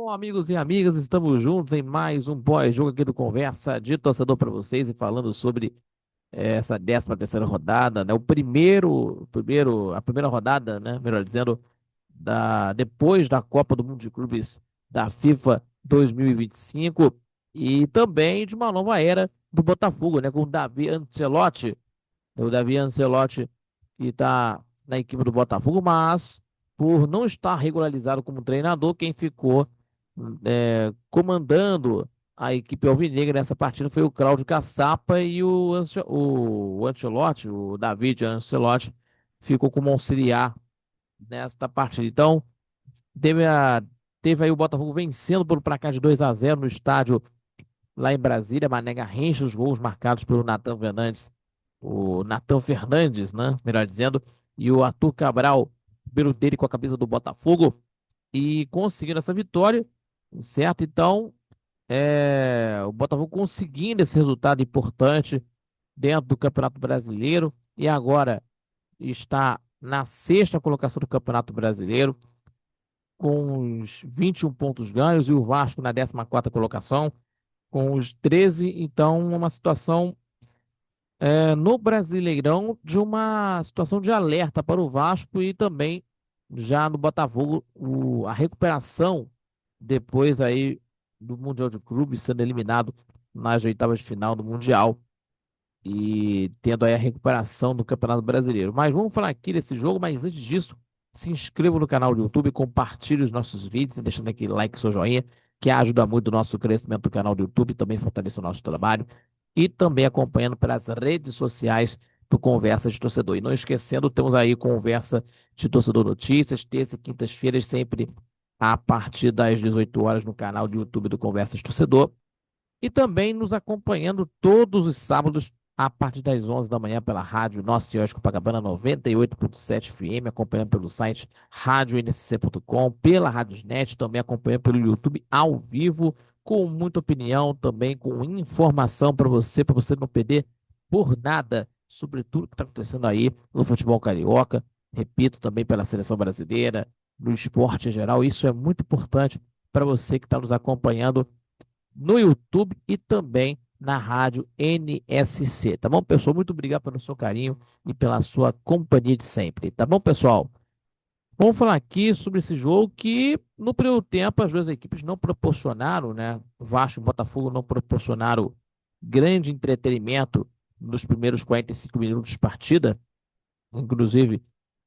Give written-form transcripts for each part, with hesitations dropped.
Bom, amigos e amigas, estamos juntos em mais um pós-jogo aqui do Conversa de Torcedor para vocês e falando sobre essa 13ª rodada, né? A primeira rodada, né? Melhor dizendo, depois da Copa do Mundo de Clubes da FIFA 2025 e também de uma nova era do Botafogo, né? Com o Davi Ancelotti, que está na equipe do Botafogo, mas por não estar regularizado como treinador, quem ficou comandando a equipe alvinegra nessa partida foi o Cláudio Caçapa e o Ancelotti, o David Ancelotti, ficou como auxiliar nesta partida. Então, teve, a, teve aí o Botafogo vencendo pelo placar de 2-0 no estádio lá em Brasília. Mané Garrincha, os gols marcados pelo Natan Fernandes, né? Melhor dizendo, e o Arthur Cabral, pelo dele com a camisa do Botafogo, e conseguindo essa vitória, certo? Então, o Botafogo conseguindo esse resultado importante dentro do Campeonato Brasileiro e agora está na sexta colocação do Campeonato Brasileiro com os 21 pontos ganhos e o Vasco na 14ª colocação com os 13. Então, uma situação no Brasileirão de uma situação de alerta para o Vasco e também já no Botafogo a recuperação depois aí do Mundial de Clubes sendo eliminado nas oitavas de final do Mundial e tendo aí a recuperação do Campeonato Brasileiro. Mas vamos falar aqui desse jogo, mas antes disso, se inscreva no canal do YouTube, compartilhe os nossos vídeos, deixando aquele like, seu joinha, que ajuda muito o nosso crescimento do canal do YouTube, também fortalece o nosso trabalho e também acompanhando pelas redes sociais do Conversa de Torcedor. E não esquecendo, temos aí Conversa de Torcedor Notícias, terça e quintas-feiras, sempre a partir das 18 horas no canal do YouTube do Conversa de Torcedor e também nos acompanhando todos os sábados a partir das 11 da manhã pela rádio Nossa Senhora de Copacabana 98.7 FM, acompanhando pelo site radioNSC.com, pela Radiosnet, também acompanhando pelo YouTube ao vivo, com muita opinião, também com informação para você não perder por nada sobre tudo que está acontecendo aí no futebol carioca, repito, também pela seleção brasileira, no esporte em geral. Isso é muito importante para você que está nos acompanhando no YouTube e também na rádio NSC, tá bom, pessoal? Muito obrigado pelo seu carinho e pela sua companhia de sempre, tá bom, pessoal? Vamos falar aqui sobre esse jogo que no primeiro tempo as duas equipes não proporcionaram, né? O Vasco e o Botafogo não proporcionaram grande entretenimento nos primeiros 45 minutos de partida, inclusive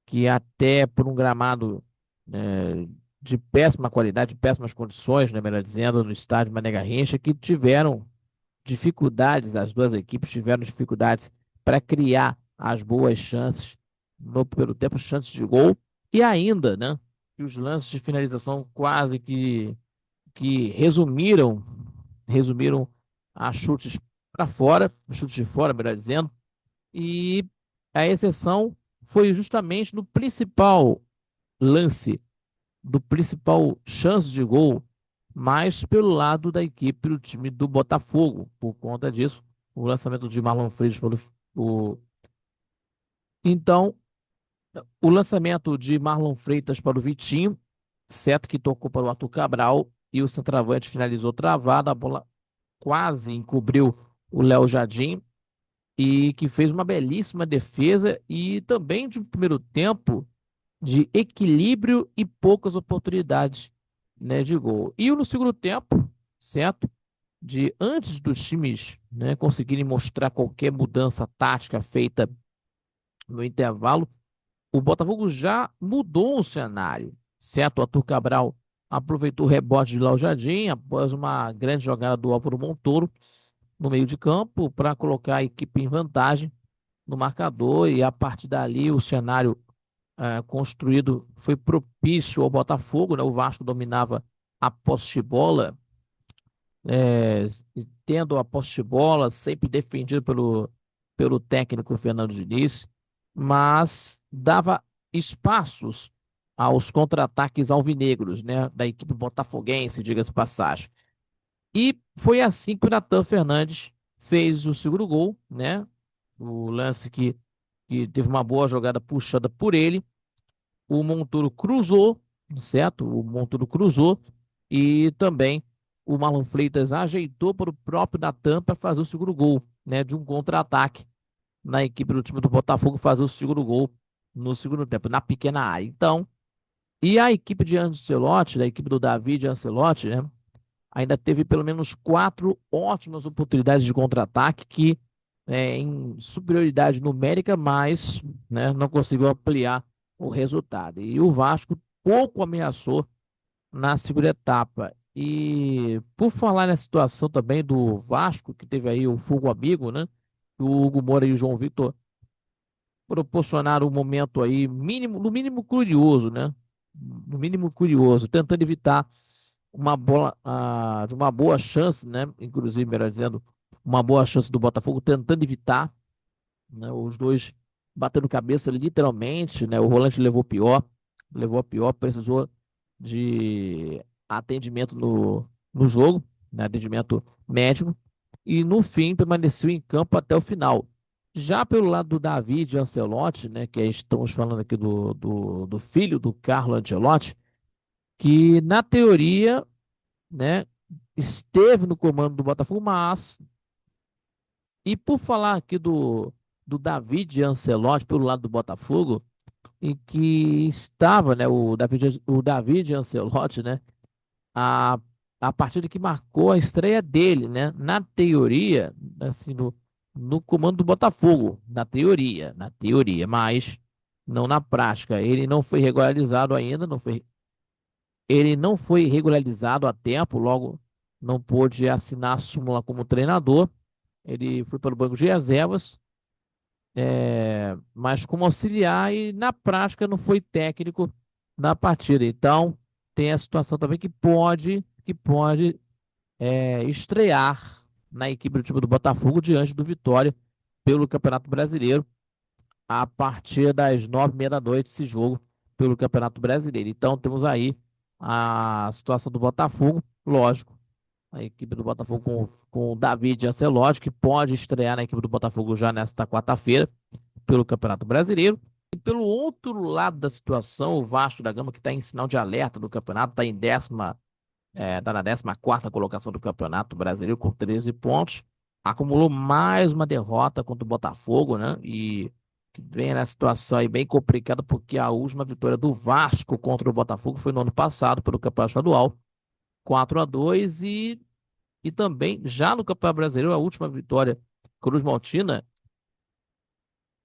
que até por um gramado de péssima qualidade, de péssimas condições, né, melhor dizendo, no estádio Mané Garrincha, que tiveram dificuldades, as duas equipes tiveram dificuldades para criar as boas chances no primeiro tempo, chances de gol, e ainda, né, que os lances de finalização quase que resumiram a chutes para fora, chutes de fora, melhor dizendo, e a exceção foi justamente no principal lance, do principal chance de gol, mas pelo lado da equipe do time do Botafogo. Por conta disso, o lançamento de Marlon Freitas o então, o lançamento de Marlon Freitas para o Vitinho, certo que tocou para o Arthur Cabral e o centroavante finalizou travado, a bola quase encobriu o Léo Jardim e que fez uma belíssima defesa e também de um primeiro tempo de equilíbrio e poucas oportunidades, né, de gol. E no segundo tempo, certo? De antes dos times, né, conseguirem mostrar qualquer mudança tática feita no intervalo, o Botafogo já mudou o cenário, certo? O Arthur Cabral aproveitou o rebote de Léo Jardim após uma grande jogada do Álvaro Montoro no meio de campo para colocar a equipe em vantagem no marcador e a partir dali o cenário construído foi propício ao Botafogo, né? O Vasco dominava a posse de bola, é, tendo a posse de bola, sempre defendido pelo técnico Fernando Diniz, mas dava espaços aos contra-ataques alvinegros, né? Da equipe botafoguense, diga-se de passagem. E foi assim que o Natan Fernandes fez o segundo gol, né? O lance que teve uma boa jogada puxada por ele, o Montoro cruzou, certo? O Montoro cruzou E também o Marlon Freitas ajeitou para o próprio Natan para fazer o segundo gol, né, de um contra-ataque na equipe do time do Botafogo fazer o segundo gol no segundo tempo, na pequena área. Então, e a equipe de Ancelotti, da equipe do David Ancelotti, né, ainda teve pelo menos quatro ótimas oportunidades de contra-ataque que em superioridade numérica, mas né, não conseguiu ampliar o resultado. E o Vasco pouco ameaçou na segunda etapa. E por falar na situação também do Vasco, que teve aí o fogo amigo, né? O Hugo Moura e o João Vitor proporcionaram um momento aí mínimo, no mínimo curioso, né? No mínimo curioso, tentando evitar uma bola, de uma boa chance, né? Inclusive, melhor dizendo, uma boa chance do Botafogo tentando evitar, né? Os dois batendo cabeça literalmente, né? O Rolante levou a pior, precisou de atendimento no jogo, né? Atendimento médico, e no fim permaneceu em campo até o final. Já pelo lado do David Ancelotti, né? Que estamos falando aqui do filho do Carlo Ancelotti, que na teoria, né? Esteve no comando do Botafogo, mas e por falar aqui do David Ancelotti pelo lado do Botafogo, em que estava, né, o David Ancelotti, né, a, a partida que marcou a estreia dele, né, na teoria, assim, no comando do Botafogo, na teoria, mas não na prática. Ele não foi regularizado ainda, ele não foi regularizado a tempo, logo não pôde assinar a súmula como treinador. Ele foi para o banco de reservas, mas como auxiliar e na prática não foi técnico na partida. Então tem a situação também que pode estrear na equipe do time do Botafogo diante do Vitória pelo Campeonato Brasileiro a partir das 9h30 da noite esse jogo pelo Campeonato Brasileiro. Então temos aí a situação do Botafogo, lógico. A equipe do Botafogo com o David Ancelotti, que pode estrear na equipe do Botafogo já nesta quarta-feira pelo Campeonato Brasileiro. E pelo outro lado da situação, o Vasco da Gama, que está em sinal de alerta do campeonato, está tá na 14ª colocação do Campeonato Brasileiro com 13 pontos. Acumulou mais uma derrota contra o Botafogo, né? E que vem na situação aí bem complicada, porque a última vitória do Vasco contra o Botafogo foi no ano passado, pelo Campeonato Estadual, 4-2, e também já no Campeonato Brasileiro, a última vitória Cruz Maltina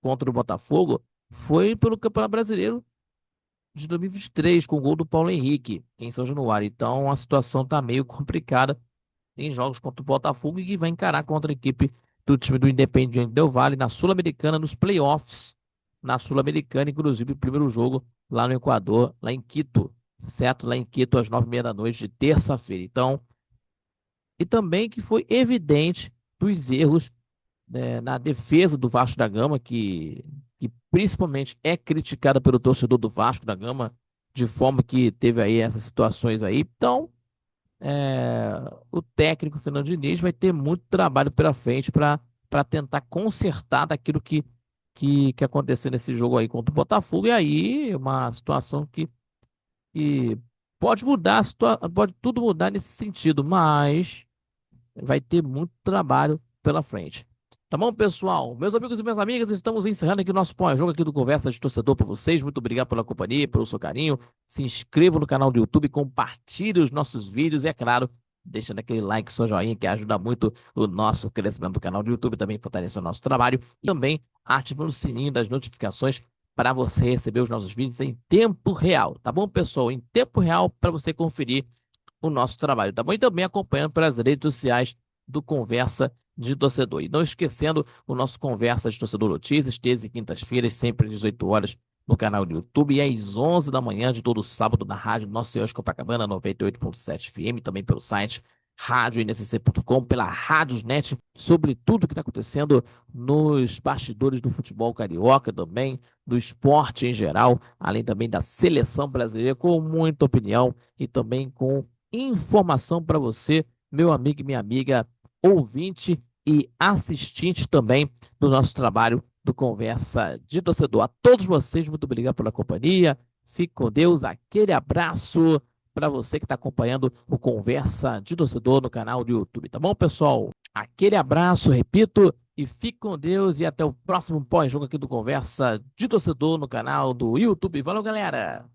contra o Botafogo foi pelo Campeonato Brasileiro de 2023, com o gol do Paulo Henrique em São Januário. Então a situação está meio complicada em jogos contra o Botafogo e que vai encarar contra a equipe do time do Independiente Del Valle na Sul-Americana, nos playoffs, na Sul-Americana, inclusive o primeiro jogo lá no Equador, lá em Quito, certo? Lá em Quito, às 9h30 da noite de terça-feira. Então, e também que foi evidente dos erros, né, na defesa do Vasco da Gama, que principalmente é criticada pelo torcedor do Vasco da Gama, de forma que teve aí essas situações aí. Então, é, o técnico Fernando Diniz vai ter muito trabalho pela frente para tentar consertar daquilo que aconteceu nesse jogo aí contra o Botafogo. E aí, uma situação que pode mudar, pode tudo mudar nesse sentido, mas vai ter muito trabalho pela frente. Tá bom, pessoal? Meus amigos e minhas amigas, estamos encerrando aqui o nosso pós-jogo aqui do Conversa de Torcedor para vocês. Muito obrigado pela companhia, pelo seu carinho. Se inscreva no canal do YouTube, compartilhe os nossos vídeos e, é claro, deixando aquele like, seu joinha, que ajuda muito o nosso crescimento do canal do YouTube, também fortalece o nosso trabalho. E também ativando o sininho das notificações para você receber os nossos vídeos em tempo real. Tá bom, pessoal? Em tempo real para você conferir o nosso trabalho, tá bom? E também acompanhando pelas redes sociais do Conversa de Torcedor. E não esquecendo o nosso Conversa de Torcedor Notícias, terça e quintas-feiras, sempre às 18 horas, no canal do YouTube, e às 11 da manhã de todo sábado na rádio Nosso Senhor de Copacabana, 98,7 FM, também pelo site radioNSC.com, pela Radiosnet, sobre tudo que está acontecendo nos bastidores do futebol carioca também, do esporte em geral, além também da seleção brasileira, com muita opinião e também com informação para você, meu amigo e minha amiga, ouvinte e assistente também do nosso trabalho do Conversa de Torcedor. A todos vocês, muito obrigado pela companhia. Fique com Deus, aquele abraço. para você que está acompanhando o Conversa de Torcedor no canal do YouTube, tá bom, pessoal? Aquele abraço, repito, e fique com Deus e até o próximo pós-jogo aqui do Conversa de Torcedor no canal do YouTube. Valeu, galera!